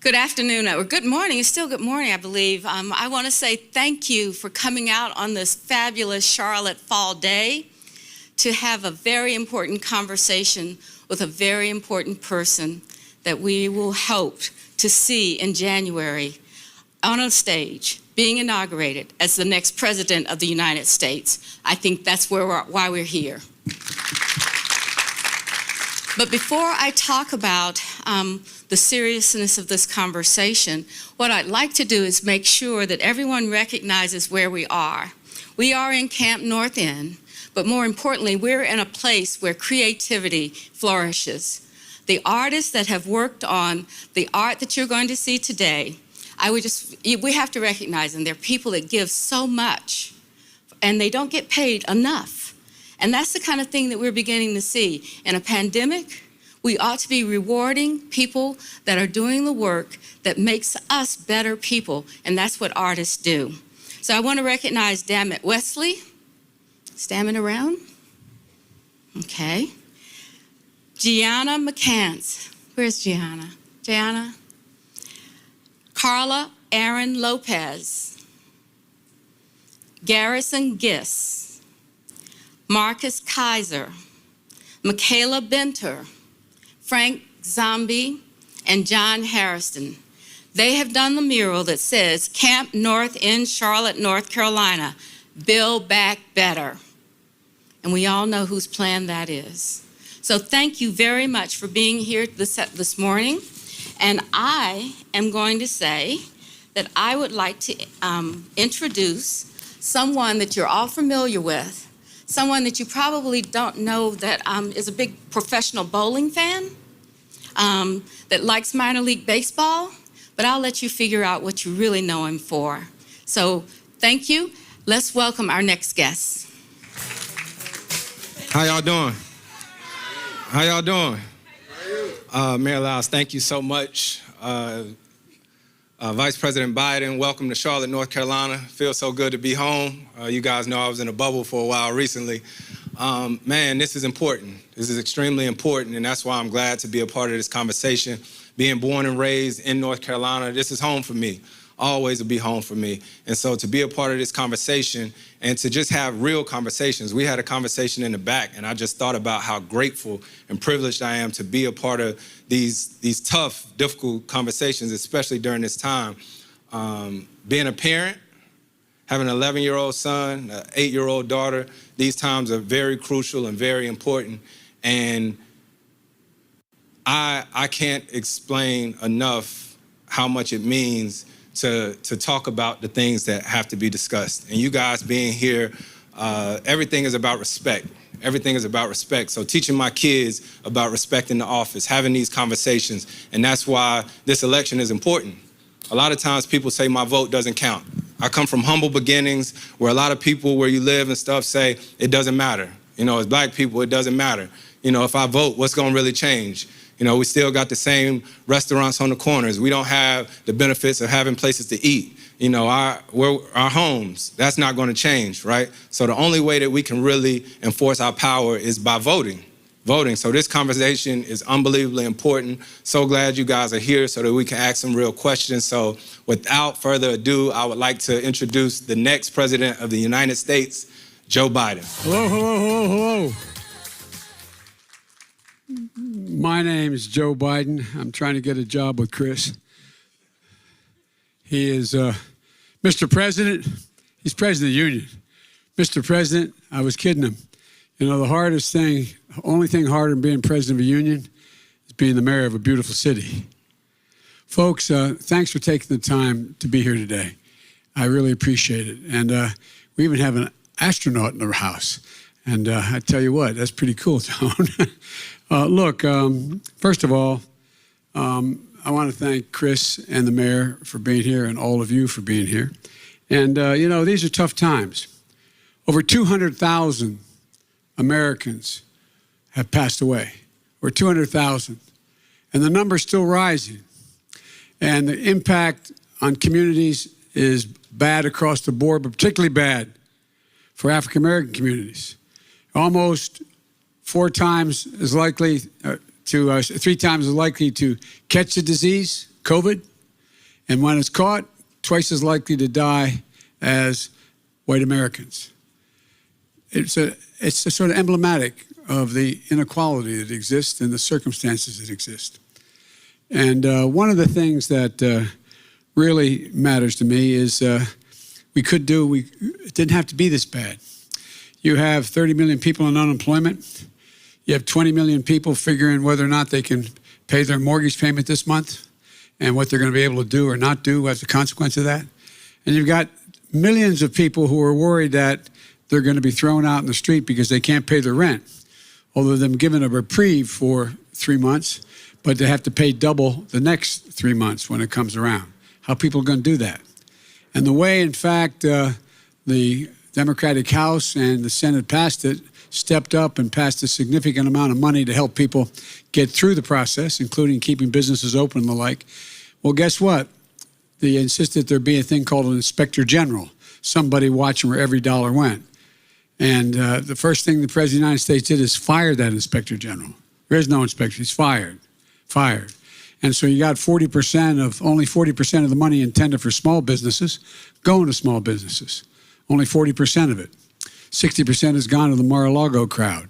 Good afternoon, or good morning. It's still good morning, I believe. I want to say thank you for coming out on this fabulous Charlotte fall day to have a very important conversation with a very important person that we will hope to see in January on a stage being inaugurated as the next president of the United States. I think that's why we're here. But before I talk about the seriousness of this conversation, what I'd like to do is make sure that everyone recognizes where we are. We are in Camp North End, but more importantly, we're in a place where creativity flourishes. The artists that have worked on the art that you're going to see today, we have to recognize them. They're people that give so much, and they don't get paid enough. And that's the kind of thing that we're beginning to see. In a pandemic, we ought to be rewarding people that are doing the work that makes us better people, and that's what artists do. So I want to recognize Dammit Wesley. Stamming around? Okay. Gianna McCants. Where's Gianna? Gianna? Carla Aaron Lopez. Garrison Giss. Marcus Kaiser. Michaela Benter. Frank Zombie, and John Harrison. They have done the mural that says, Camp North End, Charlotte, North Carolina, Build Back Better. And we all know whose plan that is. So thank you very much for being here this morning. And I am going to say that I would like to introduce someone that you're all familiar with, someone that you probably don't know that is a big professional bowling fan, that likes minor league baseball, but I'll let you figure out what you really know him for. So thank you. Let's welcome our next guest. How y'all doing? How y'all doing? Mayor Lyles, thank you so much. Vice President Biden, welcome to Charlotte, North Carolina. Feels so good to be home. You guys know I was in a bubble for a while recently. Man, this is important. This is extremely important, and that's why I'm glad to be a part of this conversation. Being born and raised in North Carolina, this is home for me. Always will be home for me. And so to be a part of this conversation and to just have real conversations. We had a conversation in the back, and I just thought about how grateful and privileged I am to be a part of these tough, difficult conversations, especially during this time. Being a parent, having an 11-year-old son, an 8-year-old daughter, these times are very crucial and very important. And I can't explain enough how much it means to talk about the things that have to be discussed. And you guys being here, everything is about respect. Everything is about respect. So teaching my kids about respecting the office, having these conversations, and that's why this election is important. A lot of times people say my vote doesn't count. I come from humble beginnings where a lot of people where you live and stuff say it doesn't matter. You know, as black people, it doesn't matter. You know, if I vote, what's gonna really change? You know, we still got the same restaurants on the corners. We don't have the benefits of having places to eat. You know, our homes, that's not gonna change, right? So the only way that we can really enforce our power is by voting. So this conversation is unbelievably important. So glad you guys are here so that we can ask some real questions. So without further ado, I would like to introduce the next president of the United States, Joe Biden. Hello. My name is Joe Biden. I'm trying to get a job with Chris. He is Mr. President. He's President of the Union. Mr. President, I was kidding him. You know, the only thing harder than being president of a union is being the mayor of a beautiful city. Folks, thanks for taking the time to be here today. I really appreciate it. And we even have an astronaut in our house. And I tell you what, that's pretty cool, Tone. Look, first of all, I want to thank Chris and the mayor for being here and all of you for being here. And, you know, these are tough times. Over 200,000 Americans have passed away, or 200,000. And the number's still rising. And the impact on communities is bad across the board, but particularly bad for African-American communities. Almost 3 times as likely to catch the disease, COVID, And when it's caught, twice as likely to die as white Americans. It's a sort of emblematic of the inequality that exists and the circumstances that exist. And one of the things that really matters to me is it didn't have to be this bad. You have 30 million people in unemployment. You have 20 million people figuring whether or not they can pay their mortgage payment this month and what they're going to be able to do or not do as a consequence of that. And you've got millions of people who are worried that they're going to be thrown out in the street because they can't pay their rent, although they're given a reprieve for 3 months, but they have to pay double the next 3 months when it comes around. How are people going to do that? And the way, in fact, the Democratic House and the Senate passed it, stepped up and passed a significant amount of money to help people get through the process, including keeping businesses open and the like. Well, guess what? They insisted there be a thing called an inspector general, somebody watching where every dollar went. And the first thing the President of the United States did is fire that inspector general. There is no inspector. He's fired. And so you got only 40% of the money intended for small businesses going to small businesses. Only 40% of it. 60% has gone to the Mar-a-Lago crowd.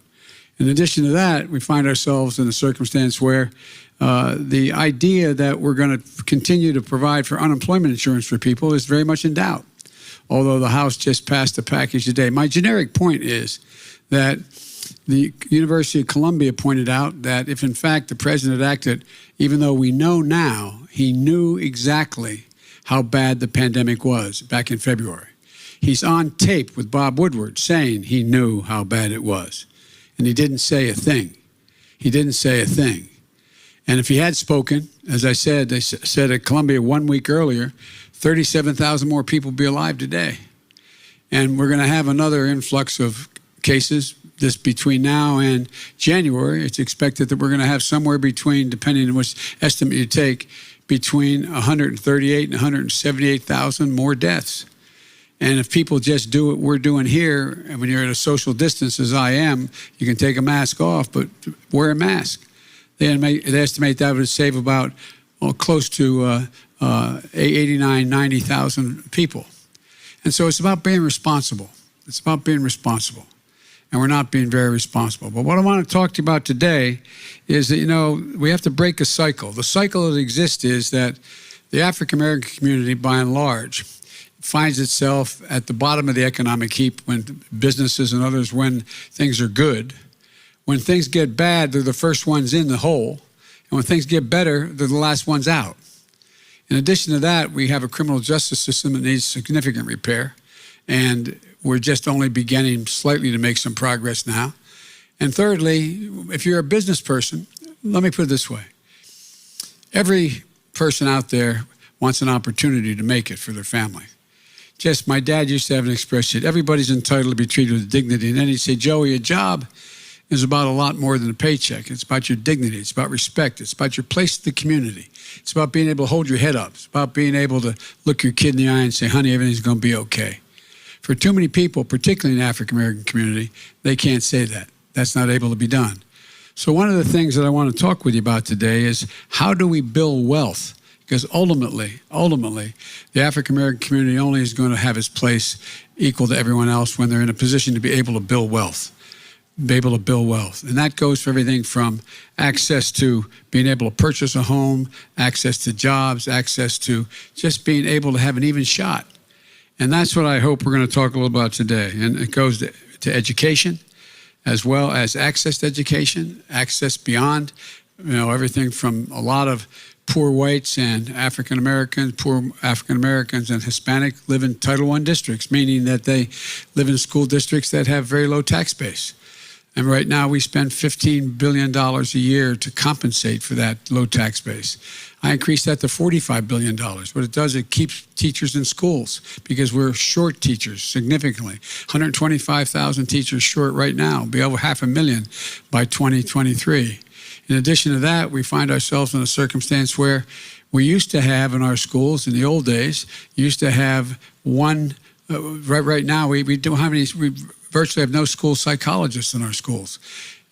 In addition to that, we find ourselves in a circumstance where the idea that we're going to continue to provide for unemployment insurance for people is very much in doubt, although the House just passed a package today. My generic point is that the University of Columbia pointed out that if, in fact, the president had acted, even though we know now, he knew exactly how bad the pandemic was back in February. He's on tape with Bob Woodward saying he knew how bad it was. And he didn't say a thing. And if he had spoken, as I said, they said at Columbia 1 week earlier, 37,000 more people would be alive today. And we're going to have another influx of cases between now and January. It's expected that we're going to have somewhere between, depending on which estimate you take, between 138 and 178,000 more deaths. And if people just do what we're doing here, and when you're at a social distance, as I am, you can take a mask off, but wear a mask. They estimate that would save about close to 89, 90,000 people. And so it's about being responsible. And we're not being very responsible. But what I want to talk to you about today is that, we have to break a cycle. The cycle that exists is that the African-American community, by and large, finds itself at the bottom of the economic heap when businesses and others, when things are good. When things get bad, they're the first ones in the hole. And when things get better, they're the last ones out. In addition to that, we have a criminal justice system that needs significant repair. And we're just only beginning slightly to make some progress now. And thirdly, if you're a business person, let me put it this way. Every person out there wants an opportunity to make it for their family. My dad used to have an expression, everybody's entitled to be treated with dignity. And then he'd say, Joey, a job is about a lot more than a paycheck. It's about your dignity. It's about respect. It's about your place in the community. It's about being able to hold your head up. It's about being able to look your kid in the eye and say, honey, everything's going to be okay. For too many people, particularly in the African-American community, they can't say that. That's not able to be done. So one of the things that I want to talk with you about today is how do we build wealth? Because ultimately, the African-American community only is going to have its place equal to everyone else when they're in a position to be able to build wealth. And that goes for everything from access to being able to purchase a home, access to jobs, access to just being able to have an even shot. And that's what I hope we're going to talk a little about today. And it goes to education, as well as access to education, access beyond, everything from a lot of poor whites and poor African Americans and Hispanic live in Title I districts, meaning that they live in school districts that have very low tax base. And right now we spend $15 billion a year to compensate for that low tax base. I increased that to $45 billion. What it does, it keeps teachers in schools because we're short teachers significantly. 125,000 teachers short right now. We'll be over 500,000 by 2023. In addition to that, we find ourselves in a circumstance where we used to have in our schools in the old days, one, right now we don't have any, we virtually have no school psychologists in our schools.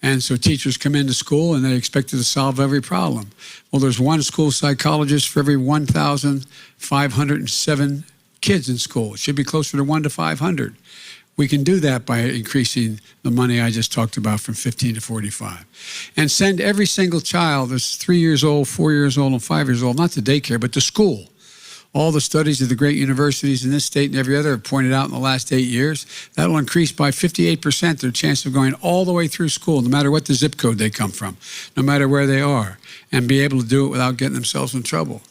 And so teachers come into school and they're expected to solve every problem. Well, there's one school psychologist for every 1,507 kids in school. It should be closer to 1 to 500. We can do that by increasing the money I just talked about from 15 to 45. And send every single child that's 3 years old, 4 years old, and 5 years old, not to daycare, but to school. All the studies of the great universities in this state and every other have pointed out in the last 8 years, that will increase by 58% their chance of going all the way through school, no matter what the zip code they come from, no matter where they are, and be able to do it without getting themselves in trouble.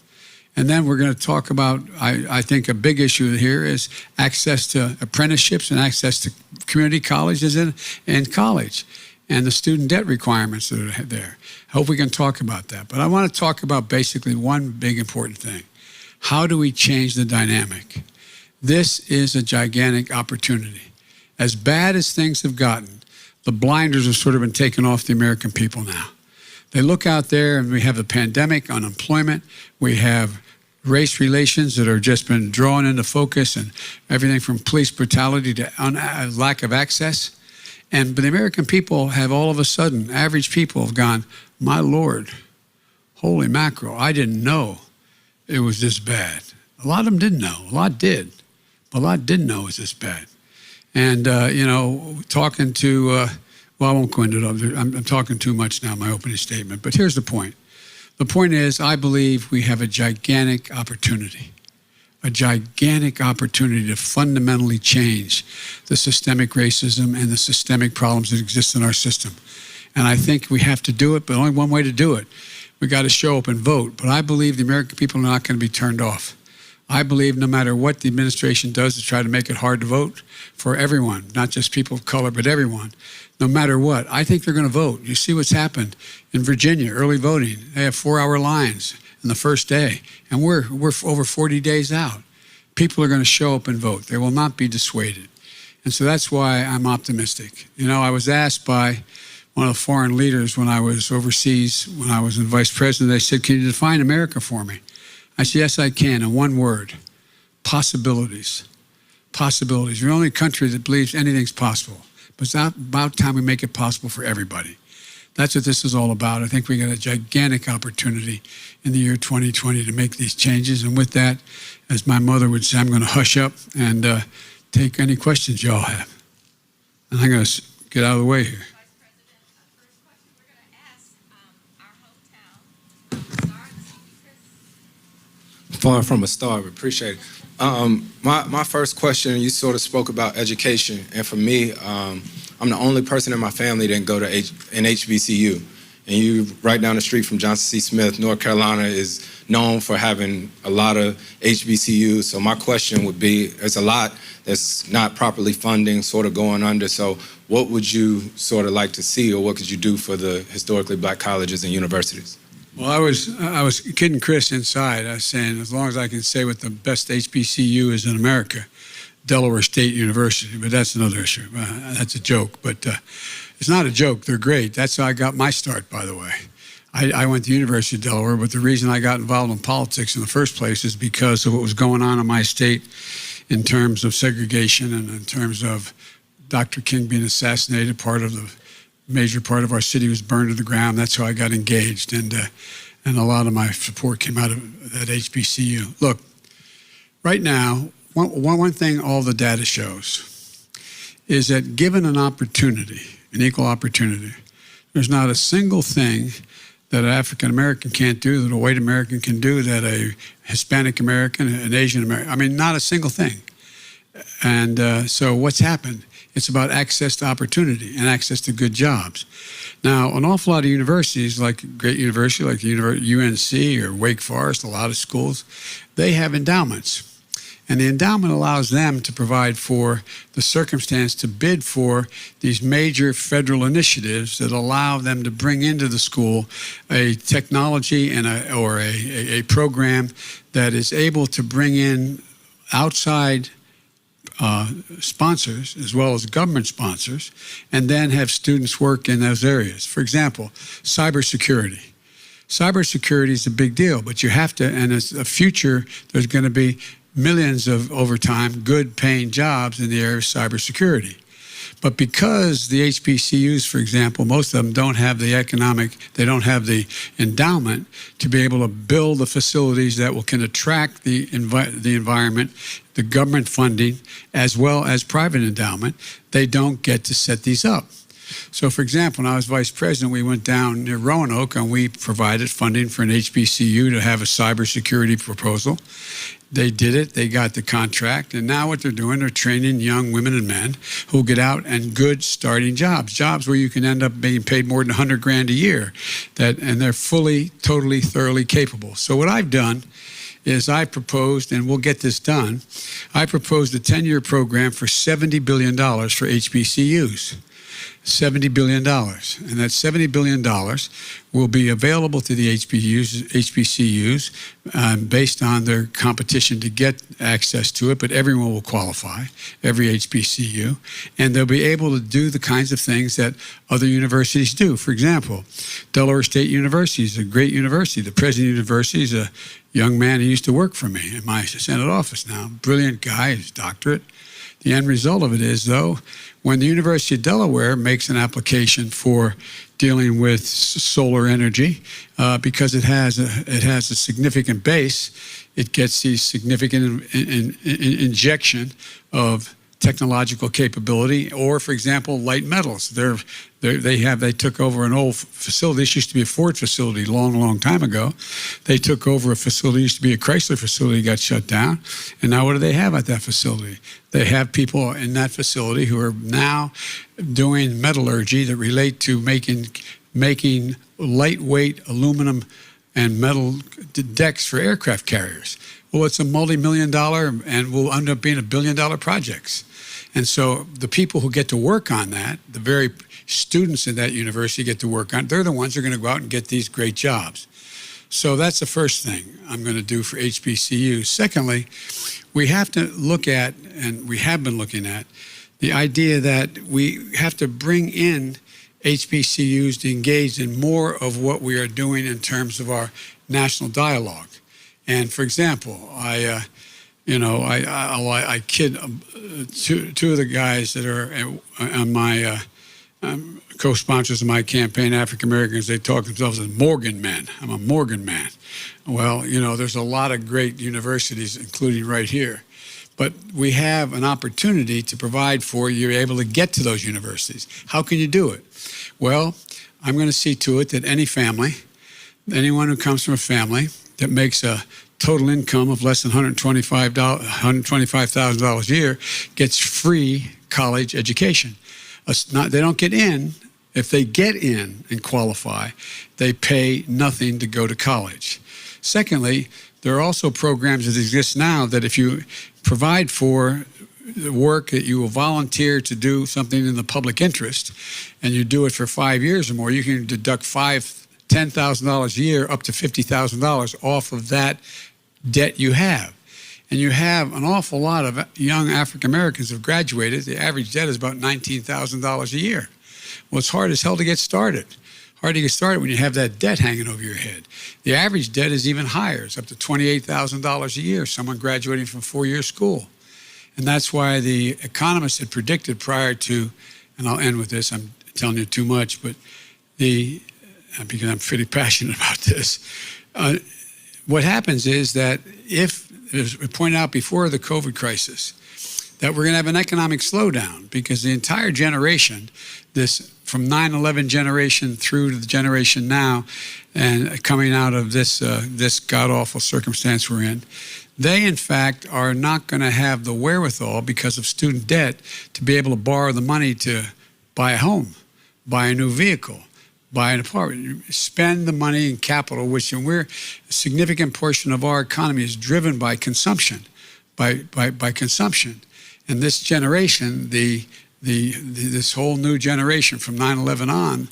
And then we're going to talk about, I think a big issue here is access to apprenticeships and access to community colleges and college, and the student debt requirements that are there. I hope we can talk about that. But I want to talk about basically one big important thing. How do we change the dynamic? This is a gigantic opportunity. As bad as things have gotten, the blinders have sort of been taken off the American people now. They look out there and we have a pandemic, unemployment, we have race relations that are just been drawn into focus, and everything from police brutality to lack of access. But the American people have all of a sudden, average people have gone, my Lord, holy mackerel, I didn't know it was this bad. A lot of them didn't know. A lot did. But a lot didn't know it was this bad. And, talking to, well, I won't go into it. I'm talking too much now in my opening statement. But here's the point. The point is, I believe we have a gigantic opportunity to fundamentally change the systemic racism and the systemic problems that exist in our system. And I think we have to do it, but only one way to do it. We got to show up and vote. But I believe the American people are not going to be turned off. I believe no matter what the administration does to try to make it hard to vote for everyone, not just people of color, but everyone, no matter what, I think they're going to vote. You see what's happened in Virginia, early voting. They have 4-hour lines in the first day, and we're over 40 days out. People are going to show up and vote. They will not be dissuaded. And so that's why I'm optimistic. I was asked by one of the foreign leaders when I was overseas, when I was in vice president, they said, can you define America for me? I said, yes, I can, in one word, possibilities. Possibilities. We're the only country that believes anything's possible. But it's about time we make it possible for everybody. That's what this is all about. I think we got a gigantic opportunity in the year 2020 to make these changes. And with that, as my mother would say, I'm going to hush up and take any questions y'all have. And I'm going to get out of the way here. Far from a star, but appreciate it. My first question, you sort of spoke about education, and for me, I'm the only person in my family that didn't go to an HBCU. And you, right down the street from Johnson C. Smith, North Carolina is known for having a lot of HBCUs. So my question would be, there's a lot that's not properly funding, sort of going under. So what would you sort of like to see, or what could you do for the historically black colleges and universities? Well, I was kidding Chris inside. I was saying, as long as I can say what the best HBCU is in America, Delaware State University, but that's another issue. That's a joke, but it's not a joke. They're great. That's how I got my start, by the way. I went to the University of Delaware, but the reason I got involved in politics in the first place is because of what was going on in my state in terms of segregation and in terms of Dr. King being assassinated. Major part of our city was burned to the ground. That's how I got engaged, and a lot of my support came out of that HBCU. Look, right now, one thing all the data shows is that given an opportunity, an equal opportunity, there's not a single thing that an African American can't do that a white American can do, that a Hispanic American, an Asian American, not a single thing. And so what's happened? It's about access to opportunity and access to good jobs. Now, an awful lot of universities, like a great university like UNC or Wake Forest, a lot of schools, they have endowments. And the endowment allows them to provide for the circumstance to bid for these major federal initiatives that allow them to bring into the school a technology and a program that is able to bring in outside sponsors as well as government sponsors, and then have students work in those areas. For example, cybersecurity. Cybersecurity is a big deal, but you have to, and it's a future, there's going to be millions of, over time, good paying jobs in the area of cybersecurity. But because the HBCUs, for example, most of them don't have the endowment to be able to build the facilities that can attract the environment, the government funding, as well as private endowment, they don't get to set these up. So, for example, when I was vice president, we went down near Roanoke and we provided funding for an HBCU to have a cybersecurity proposal. They did it. They got the contract. And now what they're doing, they're training young women and men who get out and good starting jobs where you can end up being paid more than $100,000 a year. And they're fully, totally, thoroughly capable. So what I've done is I proposed, and we'll get this done, I proposed a 10-year program for $70 billion for HBCUs. $70 billion. And that $70 billion will be available to the HBCUs based on their competition to get access to it, but everyone will qualify, every HBCU, and they'll be able to do the kinds of things that other universities do. For example, Delaware State University is a great university. The president of the university is a young man who used to work for me in my Senate office now. Brilliant guy, his doctorate. The end result of it is, though, when the University of Delaware makes an application for dealing with solar energy, because it has a significant base, it gets the significant injection of technological capability, or, for example, light metals. They took over an old facility. This used to be a Ford facility long time ago. They took over a facility, used to be a Chrysler facility, got shut down. And now what do they have at that facility? They have people in that facility who are now doing metallurgy that relate to making lightweight aluminum and metal decks for aircraft carriers. Well, it's a multi-million-dollar and will end up being $1 billion projects. And so the people who get to work on that, the very students in that university get to work on, they're the ones who are going to go out and get these great jobs. So that's the first thing I'm going to do for HBCUs. Secondly, we have to look at, and we have been looking at, the idea that we have to bring in HBCUs to engage in more of what we are doing in terms of our national dialogue. And for example, I kid two of the guys that are on my co-sponsors of my campaign, African Americans. They talk themselves as Morgan men. I'm a Morgan man. Well, there's a lot of great universities, including right here. But we have an opportunity to provide for you're able to get to those universities. How can you do it? Well, I'm going to see to it that anyone who comes from a family that makes a total income of less than $125,000 a year gets free college education. They don't get in. If they get in and qualify, they pay nothing to go to college. Secondly, there are also programs that exist now that if you provide for the work that you will volunteer to do something in the public interest, and you do it for 5 years or more, you can deduct $10,000 a year up to $50,000 off of that debt you have. And you have an awful lot of young African Americans who have graduated. The average debt is about $19,000 a year. Well, it's hard as hell to get started. Hard to get started when you have that debt hanging over your head. The average debt is even higher. It's up to $28,000 a year, someone graduating from 4-year school. And that's why the economists had predicted prior to, and I'll end with this, I'm telling you too much, but because I'm pretty passionate about this, what happens is that if, as we pointed out before the COVID crisis, that we're going to have an economic slowdown because the entire generation, this from 9/11 generation through to the generation now, and coming out of this god-awful circumstance we're in, they in fact are not going to have the wherewithal because of student debt to be able to borrow the money to buy a home, buy a new vehicle, buy an apartment, spend the money in capital, which a significant portion of our economy is driven by consumption, by consumption. And this generation, this whole new generation from 9/11 on,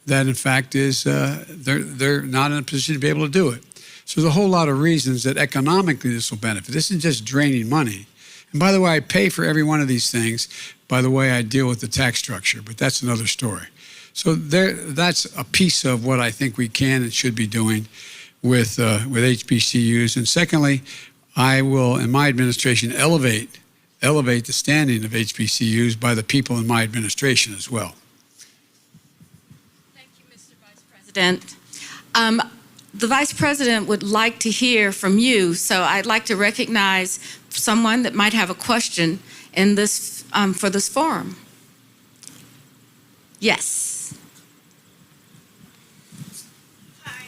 that in fact is they're not in a position to be able to do it. So there's a whole lot of reasons that economically this will benefit. This isn't just draining money. And by the way, I pay for every one of these things by the way I deal with the tax structure, but that's another story. So that's a piece of what I think we can and should be doing with HBCUs. And secondly, I will, in my administration, elevate elevate the standing of HBCUs by the people in my administration as well. Thank you, Mr. Vice President. The Vice President would like to hear from you, so I'd like to recognize someone that might have a question in this, for this forum. Yes. Hi.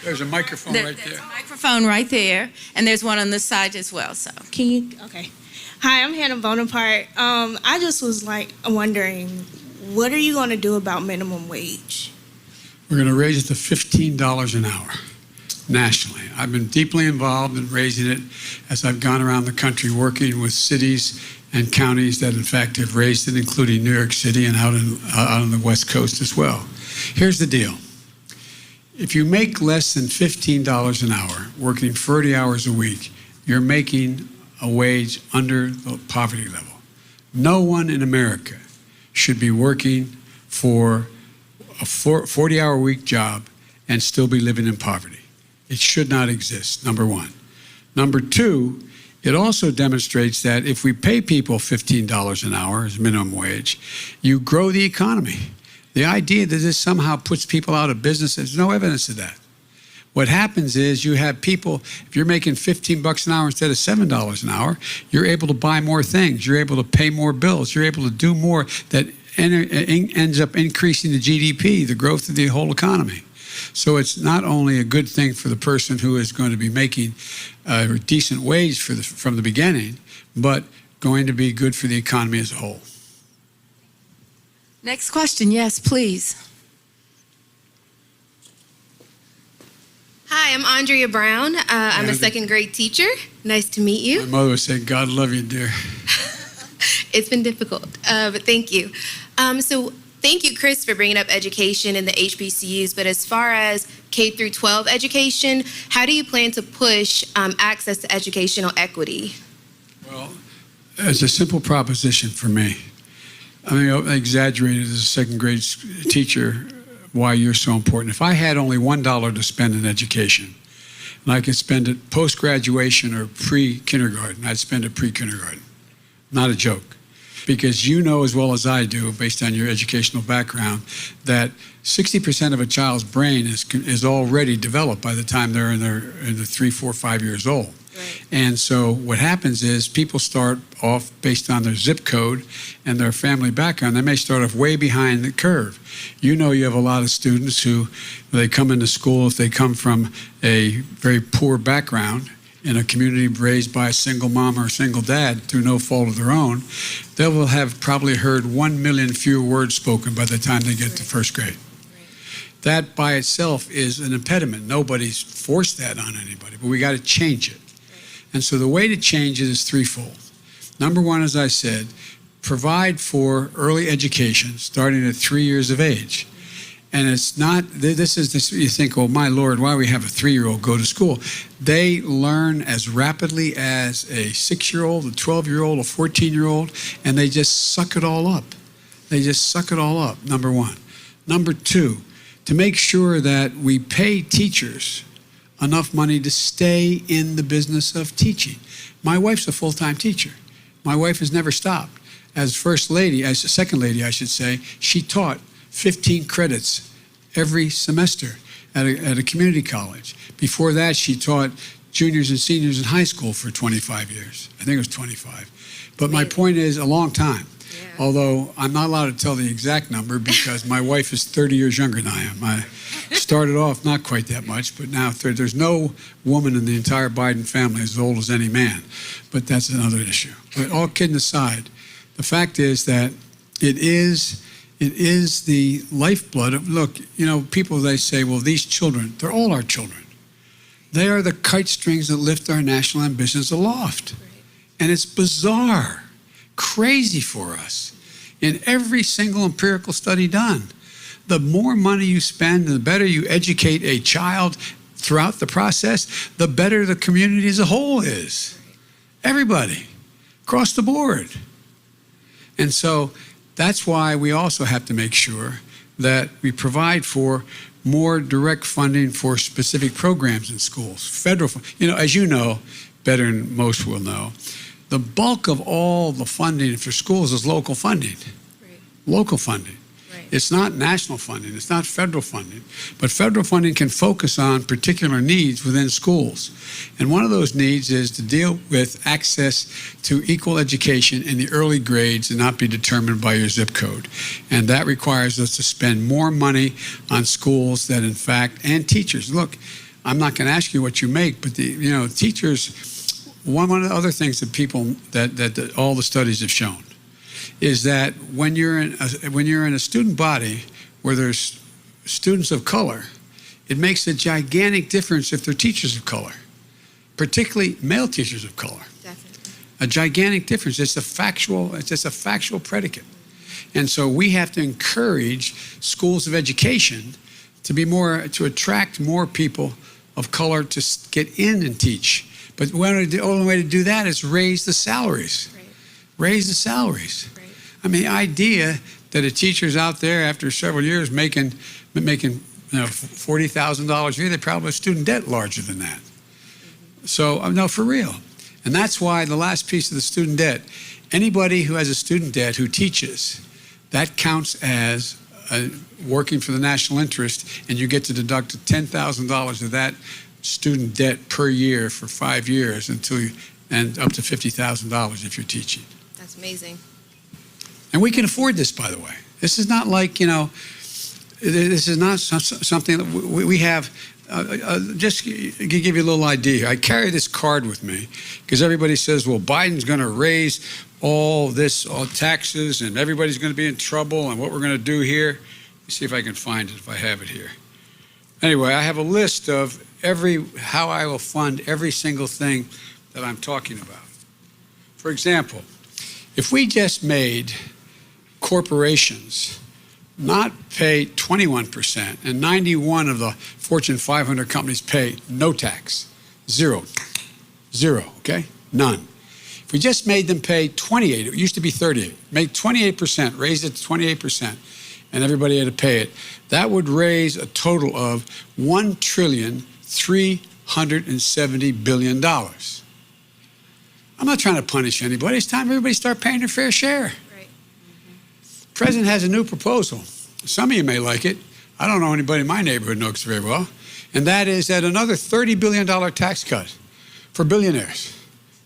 There's a microphone right There's there. a microphone right there, and there's one on this side as well, so. Can you? Okay. Hi, I'm Hannah Bonaparte. I just was wondering, what are you going to do about minimum wage? We're going to raise it to $15 an hour nationally. I've been deeply involved in raising it as I've gone around the country working with cities and counties that in fact have raised it, including New York City and out on the West Coast as well. Here's the deal. If you make less than $15 an hour, working 40 hours a week, you're making a wage under the poverty level. No one in America should be working for a 40-hour-a-week job and still be living in poverty. It should not exist, number one. Number two, it also demonstrates that if we pay people $15 an hour as minimum wage, you grow the economy. The idea that this somehow puts people out of business, there's no evidence of that. What happens is you have people, if you're making $15 an hour instead of $7 an hour, you're able to buy more things. You're able to pay more bills. You're able to do more that ends up increasing the GDP, the growth of the whole economy. So it's not only a good thing for the person who is going to be making a decent wage from the beginning, but going to be good for the economy as a whole. Next question, yes, please. Hi, I'm Andrea Brown. I'm a second grade teacher. Nice to meet you. My mother would say, God love you, dear. It's been difficult, but thank you. So thank you, Chris, for bringing up education in the HBCUs. But as far as K through 12 education, how do you plan to push access to educational equity? Well, it's a simple proposition for me. I mean, I exaggerated as a second grade teacher why you're so important. If I had only $1 to spend in education, and I could spend it post-graduation or pre-kindergarten, I'd spend it pre-kindergarten. Not a joke. Because you know as well as I do, based on your educational background, that 60% of a child's brain is already developed by the time they're in the 3, 4, 5 years old. Right. And so what happens is people start off based on their zip code and their family background. They may start off way behind the curve. You know, you have a lot of students who, they come into school, if they come from a very poor background, in a community raised by a single mom or a single dad through no fault of their own, they will have probably heard 1 million fewer words spoken by the time they get to first grade. That by itself is an impediment. Nobody's forced that on anybody, but we got to change it. And so the way to change it is threefold. Number one, as I said, provide for early education starting at 3 years of age. And it's not, this, you think, oh, my Lord, why do we have a 3-year-old go to school? They learn as rapidly as a 6-year-old, a 12-year-old, a 14-year-old, and they just suck it all up. They just suck it all up, number one. Number two, to make sure that we pay teachers enough money to stay in the business of teaching. My wife's a full-time teacher. My wife has never stopped. As first lady, as second lady, I should say, she taught 15 credits every semester at a community college. Before that, she taught juniors and seniors in high school for 25 years. I think it was 25. But my point is, a long time. Yeah. Although I'm not allowed to tell the exact number because my wife is 30 years younger than I am. I started off not quite that much, but now there's no woman in the entire Biden family as old as any man. But that's another issue. But all kidding aside, the fact is that it is the lifeblood of, look, you know, people, they say, well, these children, they're all our children. They are the kite strings that lift our national ambitions aloft. Right. And it's bizarre, crazy for us. In every single empirical study done, the more money you spend and the better you educate a child throughout the process, the better the community as a whole is. Everybody, across the board. And so that's why we also have to make sure that we provide for more direct funding for specific programs in schools. Federal, you know, as you know, better than most will know, the bulk of all the funding for schools is local funding. Right. Local funding. Right. It's not national funding. It's not federal funding. But federal funding can focus on particular needs within schools. And one of those needs is to deal with access to equal education in the early grades and not be determined by your zip code. And that requires us to spend more money on schools that, in fact, and teachers. Look, I'm not going to ask you what you make, but teachers, one of the other things that that all the studies have shown is that when you're in a student body where there's students of color, it makes a gigantic difference if they're teachers of color, particularly male teachers of color. Definitely. A gigantic difference. It's just a factual predicate. And so we have to encourage schools of education to attract more people of color to get in and teach. But the only way to do that is raise the salaries. Right. Raise the salaries. Right. I mean, the idea that a teacher's out there after several years making $40,000 a year, they probably have student debt larger than that. So, no, for real. And that's why the last piece of the student debt, anybody who has a student debt who teaches, that counts as working for the national interest, and you get to deduct $10,000 of that student debt per year for 5 years and up to $50,000 if you're teaching. That's amazing. And we can afford this, by the way. This is not like, this is not something that we have. Just to give you a little idea, I carry this card with me because everybody says, well, Biden's going to raise all taxes and everybody's going to be in trouble and what we're going to do here. Let me see if I can find it, if I have it here. Anyway, I have a list of how I will fund every single thing that I'm talking about. For example, if we just made corporations not pay 21%, and 91 of the Fortune 500 companies pay no tax. Zero, okay? None. If we just made them pay 28, it used to be 38, make 28%, raise it to 28%, and everybody had to pay it, that would raise a total of $1,370 billion. I'm not trying to punish anybody. It's time everybody start paying their fair share. The president has a new proposal. Some of you may like it. I don't know anybody in my neighborhood knows very well. And that is that another $30 billion tax cut for billionaires.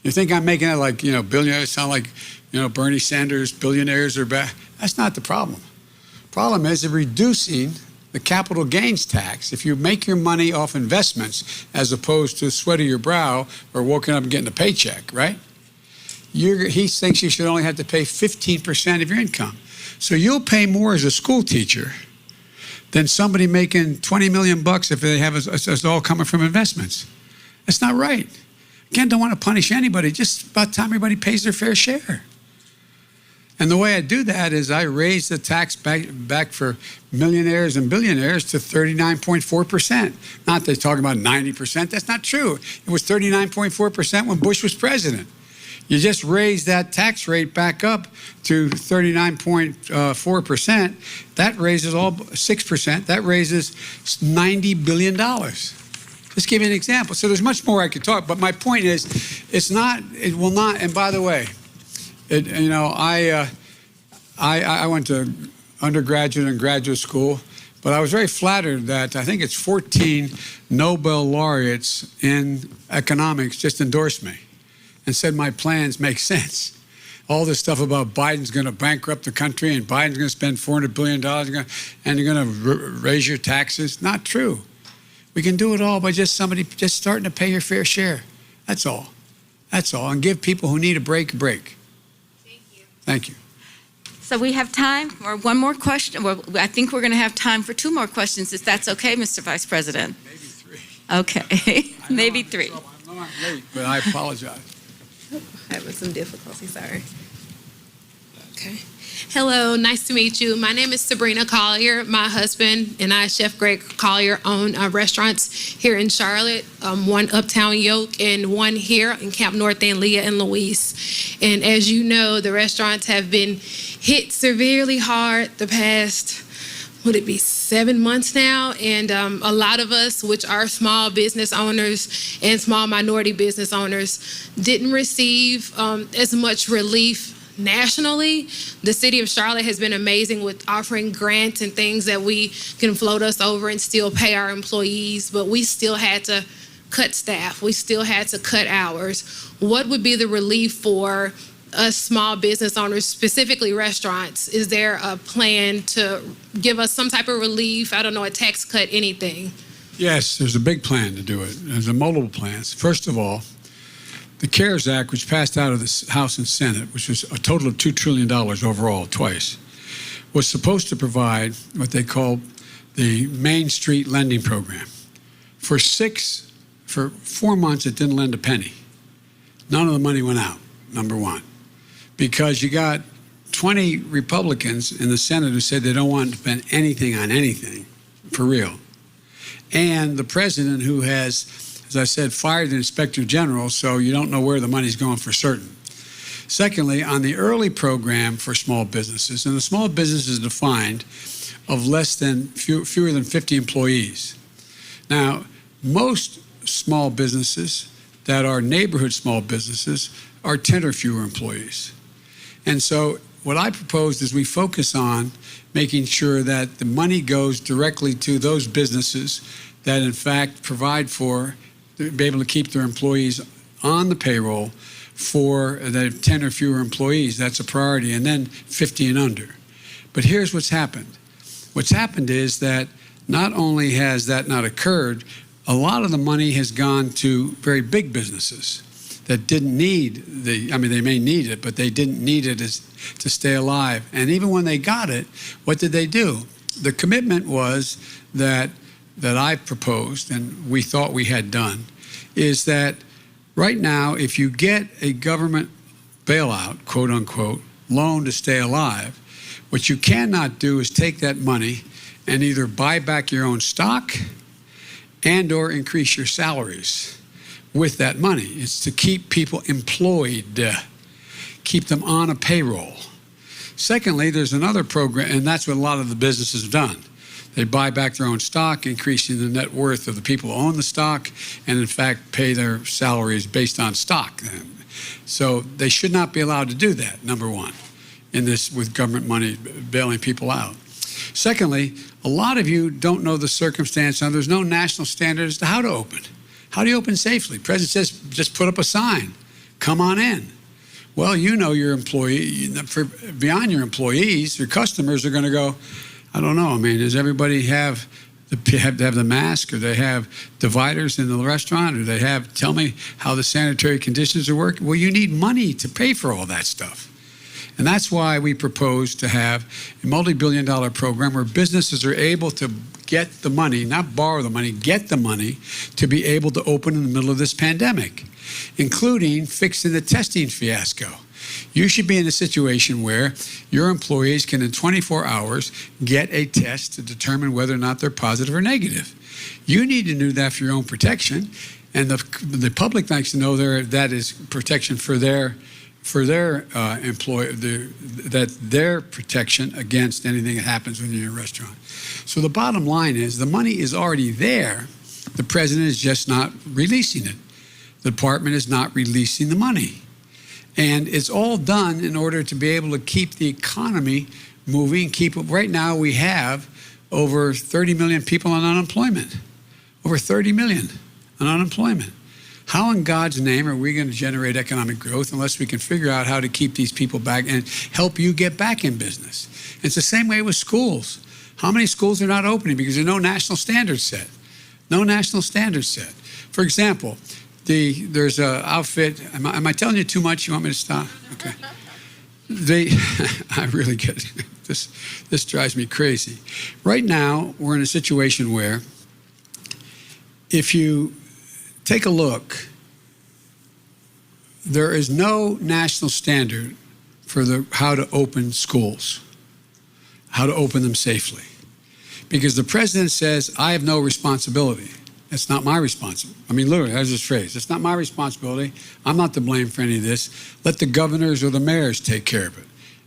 You think I'm making it like, billionaires sound like, Bernie Sanders, billionaires are bad. That's not the problem. Problem is reducing the capital gains tax. If you make your money off investments as opposed to sweat of your brow or waking up and getting a paycheck, right? He thinks you should only have to pay 15% of your income. So you'll pay more as a school teacher than somebody making $20 million if they have it's all coming from investments. That's not right. Again, don't want to punish anybody. Just about time everybody pays their fair share. And the way I do that is I raise the tax back for millionaires and billionaires to 39.4%. Not they're talking about 90%. That's not true. It was 39.4% when Bush was president. You just raise that tax rate back up to 39.4%. That raises 6%. That raises $90 billion. Just give you an example. So there's much more I could talk, but my point is, it will not, and by the way, I went to undergraduate and graduate school, but I was very flattered that I think it's 14 Nobel laureates in economics just endorsed me and said my plans make sense. All this stuff about Biden's going to bankrupt the country and Biden's going to spend $400 billion and you're going to raise your taxes. Not true. We can do it all by just starting to pay your fair share. That's all. That's all. And give people who need a break a break. Thank you. Thank you. So we have time for one more question. Well, I think we're going to have time for 2 more questions, if that's okay, Mr. Vice President. Maybe 3. Okay, maybe 3. I know I'm late, but I apologize. Having some difficulty, sorry. Okay. Hello, nice to meet you. My name is Sabrina Collier. My husband and I, Chef Greg Collier, own restaurants here in Charlotte, one Uptown Yoke and one here in Camp North and Leah and Louise. And as you know, the restaurants have been hit severely hard the past, would it be 7 months now, and a lot of us, which are small business owners and small minority business owners, didn't receive as much relief nationally. The city of Charlotte has been amazing with offering grants and things that we can float us over and still pay our employees, but we still had to cut staff. We still had to cut hours. What would be the relief for us small business owners, specifically restaurants? Is there a plan to give us some type of relief? I don't know, a tax cut, anything? Yes, there's a big plan to do it. There's multiple plans. First of all, the CARES Act, which passed out of the House and Senate, which was a total of $2 trillion overall, twice, was supposed to provide what they call the Main Street Lending Program. For 4 months, it didn't lend a penny. None of the money went out, number one, because you got 20 Republicans in the Senate who said they don't want to spend anything on anything, for real. And the president who has, as I said, fired the inspector general, so you don't know where the money's going for certain. Secondly, on the early program for small businesses, and the small business is defined of fewer than 50 employees. Now, most small businesses that are neighborhood small businesses are 10 or fewer employees. And so what I proposed is we focus on making sure that the money goes directly to those businesses that in fact provide for, be able to keep their employees on the payroll for the 10 or fewer employees. That's a priority, and then 50 and under. But here's what's happened. What's happened is that not only has that not occurred, a lot of the money has gone to very big businesses that didn't need they may need it, but they didn't need it to stay alive. And even when they got it, what did they do? The commitment was that I proposed, and we thought we had done, is that right now, if you get a government bailout, quote unquote, loan to stay alive, what you cannot do is take that money and either buy back your own stock and or increase your salaries with that money. It's to keep people employed, keep them on a payroll. Secondly, there's another program, and that's what a lot of the businesses have done. They buy back their own stock, increasing the net worth of the people who own the stock, and in fact pay their salaries based on stock. So they should not be allowed to do that, number one, in this with government money bailing people out. Secondly, a lot of you don't know the circumstance. Now, there's no national standard as to how to open. How do you open safely? The president says, just put up a sign, come on in. Well, you know your employee, beyond your employees, your customers are going to go, I don't know. I mean, does everybody have to have the mask, or they have dividers in the restaurant, or they have, tell me how the sanitary conditions are working? Well, you need money to pay for all that stuff. And that's why we propose to have a multi-billion-dollar program where businesses are able to get the money, not borrow the money, get the money to be able to open in the middle of this pandemic, including fixing the testing fiasco. You should be in a situation where your employees can, in 24 hours, get a test to determine whether or not they're positive or negative. You need to do that for your own protection, and the public likes to know that is protection for their employee, that their protection against anything that happens when you're in a restaurant. So the bottom line is the money is already there. The president is just not releasing it. The department is not releasing the money. And it's all done in order to be able to keep the economy moving. Right now we have over 30 million people on unemployment. Over 30 million on unemployment. How in God's name are we going to generate economic growth unless we can figure out how to keep these people back and help you get back in business? It's the same way with schools. How many schools are not opening because there's no national standards set? No national standards set. For example, there's an outfit. Am I telling you too much? You want me to stop? Okay. I really get it. This drives me crazy. Right now, we're in a situation where if you take a look, there is no national standard for how to open schools, how to open them safely. Because the president says, I have no responsibility. It's not my responsibility. I mean, literally, that's his phrase. It's not my responsibility. I'm not to blame for any of this. Let the governors or the mayors take care of it.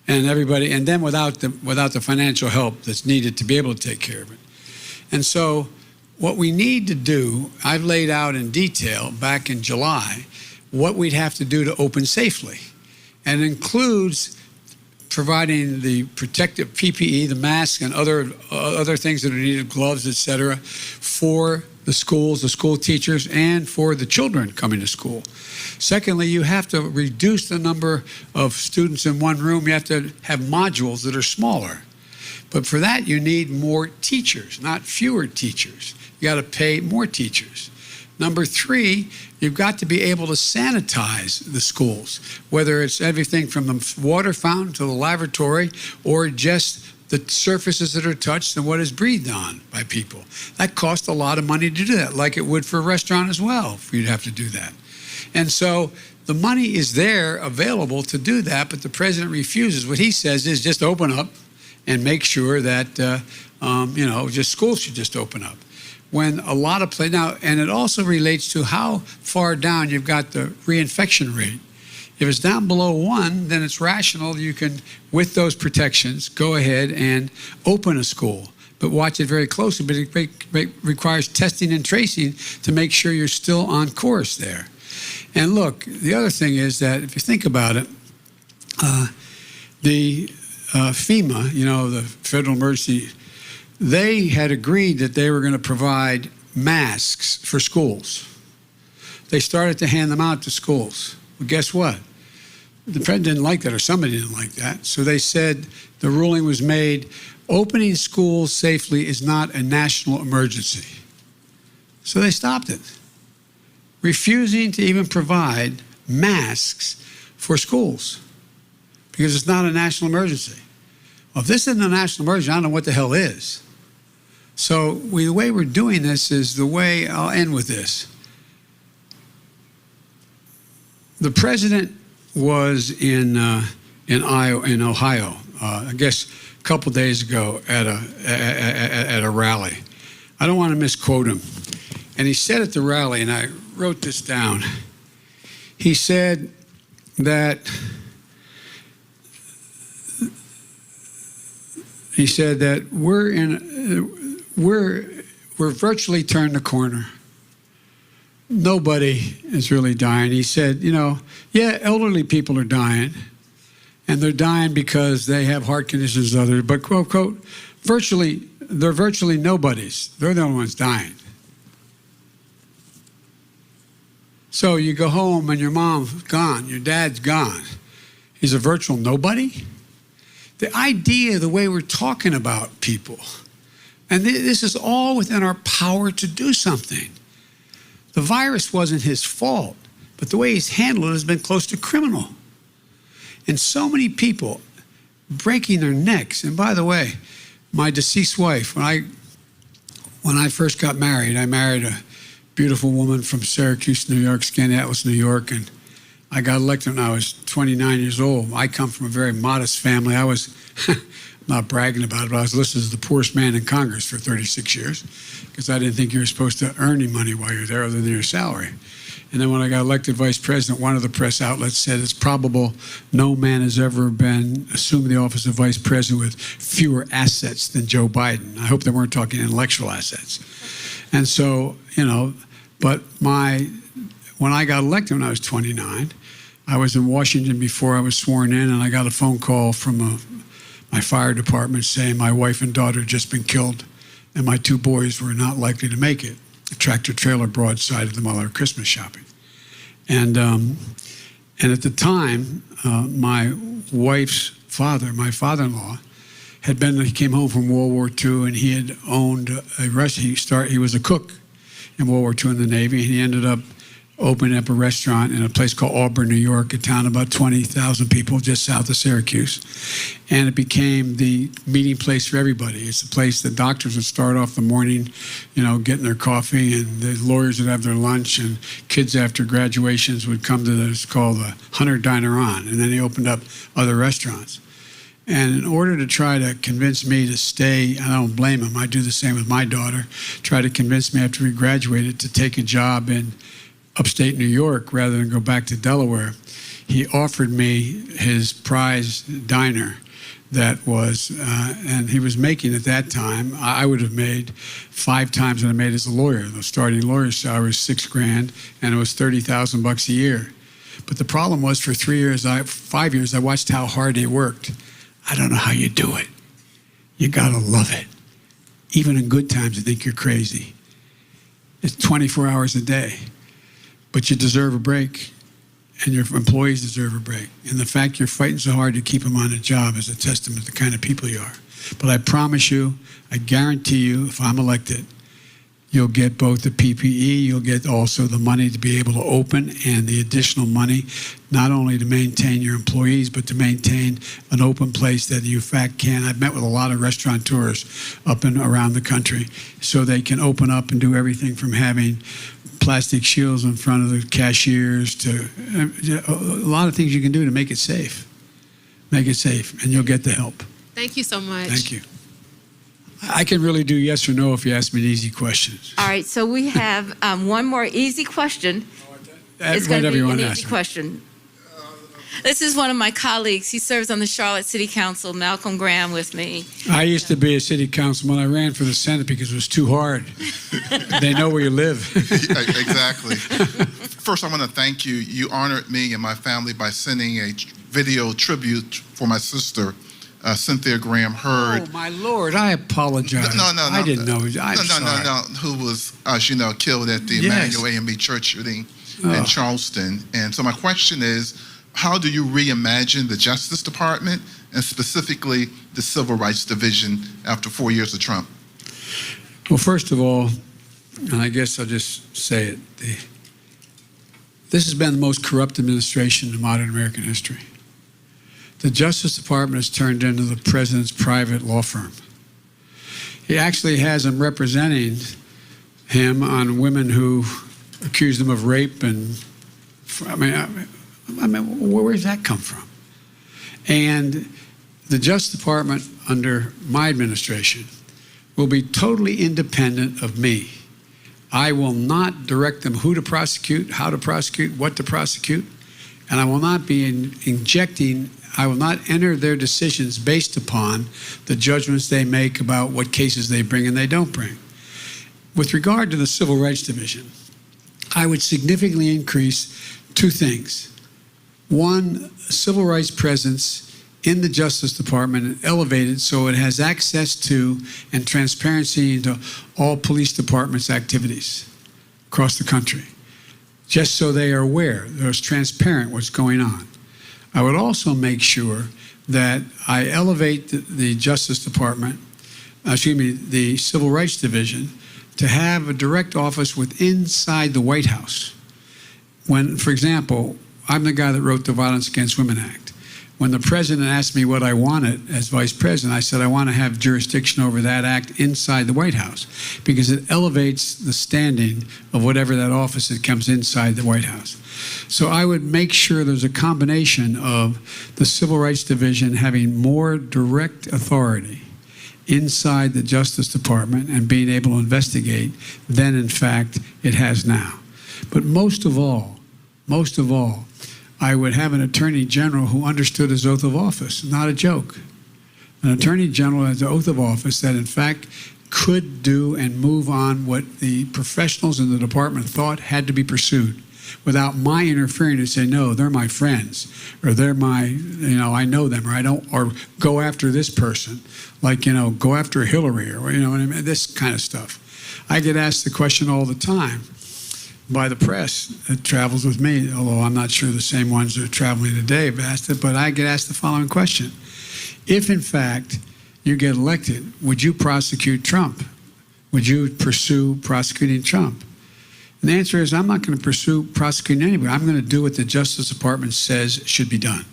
And everybody, and then without the financial help that's needed to be able to take care of it. And so what we need to do, I've laid out in detail back in July, what we'd have to do to open safely. And it includes providing the protective PPE, the mask, and other things that are needed, gloves, et cetera, for the schools, the school teachers, and for the children coming to school. Secondly, you have to reduce the number of students in one room. You have to have modules that are smaller. But for that, you need more teachers, not fewer teachers. You got to pay more teachers. Number three, you've got to be able to sanitize the schools, whether it's everything from the water fountain to the lavatory or just the surfaces that are touched and what is breathed on by people. That costs a lot of money to do that, like it would for a restaurant as well, if you'd have to do that. And so the money is there available to do that, but the president refuses. What he says is just open up and make sure that, just schools should just open up. When a lot of now, and it also relates to how far down you've got the reinfection rate. If it's down below 1, then it's rational. You can, with those protections, go ahead and open a school. But watch it very closely. But it requires testing and tracing to make sure you're still on course there. And look, the other thing is that if you think about it, the FEMA, the Federal Emergency, they had agreed that they were going to provide masks for schools. They started to hand them out to schools. Well, guess what? The president didn't like that, or somebody didn't like that. So they said the ruling was made, opening schools safely is not a national emergency. So they stopped it, refusing to even provide masks for schools because it's not a national emergency. Well, if this isn't a national emergency, I don't know what the hell is. So the way we're doing this is the way, I'll end with this. The president was in Ohio, I guess a couple days ago at a rally. I don't want to misquote him. And he said at the rally, and I wrote this down, he said that we're virtually turned the corner. Nobody is really dying. He said, yeah, elderly people are dying, and they're dying because they have heart conditions, others, but quote, quote, they're virtually nobodies. They're the only ones dying. So you go home and your mom's gone, your dad's gone. He's a virtual nobody? The idea, the way we're talking about people, and this is all within our power to do something. The virus wasn't his fault, but the way he's handled it has been close to criminal. And so many people breaking their necks. And by the way, my deceased wife, when I first got married, I married a beautiful woman from Syracuse, New York, Skaneateles, New York, and I got elected when I was 29 years old. I come from a very modest family. I was not bragging about it, but I was listed as the poorest man in Congress for 36 years because I didn't think you were supposed to earn any money while you're there other than your salary. And then when I got elected vice president, one of the press outlets said it's probable no man has ever been assuming the office of vice president with fewer assets than Joe Biden. I hope they weren't talking intellectual assets. And so, but when I got elected when I was 29, I was in Washington before I was sworn in, and I got a phone call from my fire department saying my wife and daughter had just been killed, and my 2 boys were not likely to make it. A tractor-trailer broadsided them while they were Christmas shopping. And at the time, my wife's father, my father-in-law, he came home from World War II, and he had owned a restaurant. He was a cook in World War II in the Navy, and he ended up opening up a restaurant in a place called Auburn, New York, a town of about 20,000 people just south of Syracuse. And it became the meeting place for everybody. It's a place that doctors would start off the morning, getting their coffee, and the lawyers would have their lunch, and kids after graduations would come to this called the Hunter Diner On, and then he opened up other restaurants. And in order to try to convince me to stay, I don't blame him, I do the same with my daughter, try to convince me after we graduated to take a job in upstate New York rather than go back to Delaware, he offered me his prize diner that was, and he was making at that time, I would have made 5 times what I made as a lawyer. The starting lawyer's salary was $6,000, and it was $30,000 a year. But the problem was, for 5 years, I watched how hard they worked. I don't know how you do it. You gotta love it. Even in good times, you think you're crazy. It's 24 hours a day, but you deserve a break. And your employees deserve a break. And the fact you're fighting so hard to keep them on the job is a testament to the kind of people you are. But I promise you, I guarantee you, if I'm elected, you'll get both the PPE, you'll get also the money to be able to open, and the additional money, not only to maintain your employees, but to maintain an open place that you, in fact, can. I've met with a lot of restaurateurs up and around the country, so they can open up and do everything from having plastic shields in front of the cashiers to a lot of things you can do to make it safe. Make it safe, and you'll get the help. Thank you so much. Thank you. I can really do yes or no if you ask me easy questions. All right, so we have one more easy question. It's going to be an easy question. This is one of my colleagues. He serves on the Charlotte City Council, Malcolm Graham, with me. I used to be a city councilman. I ran for the Senate because it was too hard. They know where you live. Exactly. First, I want to thank you. You honored me and my family by sending a video tribute for my sister, Cynthia Graham Hurd. Oh, my Lord, I apologize. No. I didn't know. I'm sorry. No. Who was, as you know, killed at the Yes. Emmanuel A&B church shooting in Charleston. And so my question is, how do you reimagine the Justice Department and specifically the Civil Rights Division after 4 years of Trump? Well, first of all, and I guess I'll just say it, this has been the most corrupt administration in modern American history. The Justice Department has turned into the president's private law firm. He actually has them representing him on women who accused him of rape, and I mean, where does that come from? And the Justice Department under my administration will be totally independent of me. I will not direct them who to prosecute, how to prosecute, what to prosecute, and I will not be I will not enter their decisions based upon the judgments they make about what cases they bring and they don't bring. With regard to the Civil Rights Division, I would significantly increase 2 things. One, civil rights presence in the Justice Department and elevate it so it has access to and transparency into all police departments' activities across the country, just so they are aware, there's transparent what's going on. I would also make sure that I elevate the Justice Department, the Civil Rights Division, to have a direct office inside the White House. When, for example, I'm the guy that wrote the Violence Against Women Act. When the president asked me what I wanted as vice president, I said I want to have jurisdiction over that act inside the White House because it elevates the standing of whatever that office that comes inside the White House. So I would make sure there's a combination of the Civil Rights Division having more direct authority inside the Justice Department and being able to investigate than, in fact, it has now. But most of all, I would have an attorney general who understood his oath of office, not a joke. An attorney general has an oath of office that, in fact, could do and move on what the professionals in the department thought had to be pursued without my interfering to say, no, they're my friends, or they're my, I know them, or I don't, or go after this person, like, go after Hillary, or, what I mean, this kind of stuff. I get asked the question all the time by the press that travels with me, although I'm not sure the same ones that are traveling today have asked it, but I get asked the following question. If, in fact, you get elected, would you prosecute Trump? Would you pursue prosecuting Trump? And the answer is, I'm not going to pursue prosecuting anybody. I'm going to do what the Justice Department says should be done,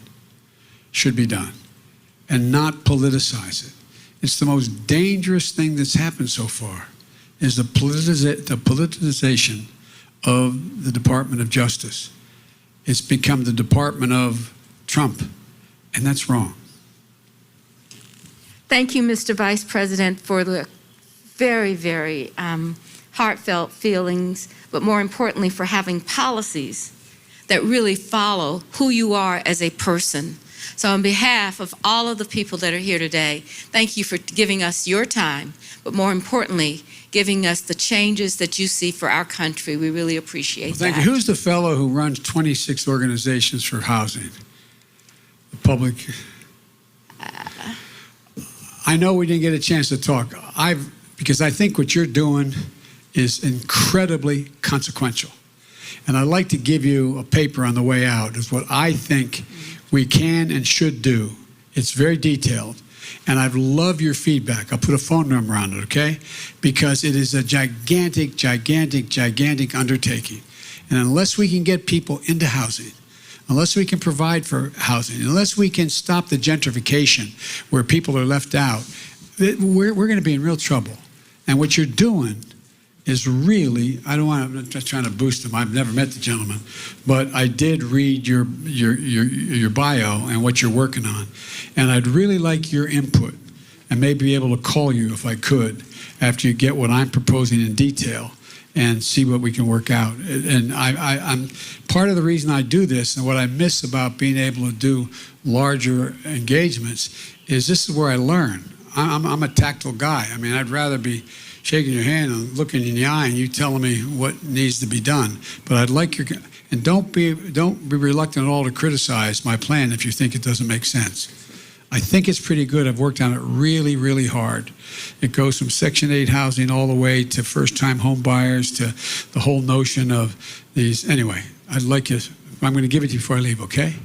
and not politicize it. It's the most dangerous thing that's happened so far, is the politicization of the Department of Justice. It's become the Department of Trump, and that's wrong. Thank you, Mr. Vice President, for the very, very heartfelt feelings, but more importantly, for having policies that really follow who you are as a person. So on behalf of all of the people that are here today, thank you for giving us your time, but more importantly, giving us the changes that you see for our country. We really appreciate that. Thank you. Who's the fellow who runs 26 organizations for housing? The public. I know we didn't get a chance to talk. Because I think what you're doing is incredibly consequential. And I'd like to give you a paper on the way out, is what I think we can and should do. It's very detailed. And I'd love your feedback. I'll put a phone number on it, okay? Because it is a gigantic, gigantic, gigantic undertaking. And unless we can get people into housing, unless we can provide for housing, unless we can stop the gentrification where people are left out, we're going to be in real trouble. And what you're doing is really, I'm not just trying to boost him. I've never met the gentleman, but I did read your bio and what you're working on. And I'd really like your input and maybe be able to call you if I could after you get what I'm proposing in detail and see what we can work out. And I'm part of the reason I do this, and what I miss about being able to do larger engagements is this is where I learn. I'm a tactile guy. I mean, I'd rather be shaking your hand and looking in the eye and you telling me what needs to be done. But I'd like your, and don't be reluctant at all to criticize my plan if you think it doesn't make sense. I think it's pretty good. I've worked on it really, really hard. It goes from Section 8 housing all the way to first-time home buyers to the whole notion of these. Anyway, I'd like you, I'm going to give it to you before I leave, okay?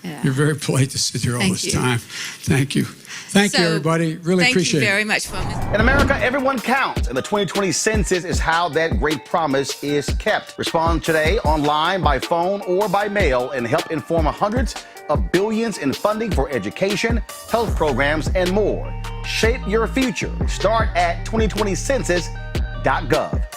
Yeah. You're very polite to sit here all this time. Thank you. Thank you, everybody. Really appreciate it. Thank you very much. In America, everyone counts, and the 2020 census is how that great promise is kept. Respond today online, by phone, or by mail, and help inform hundreds of billions in funding for education, health programs, and more. Shape your future. Start at 2020census.gov.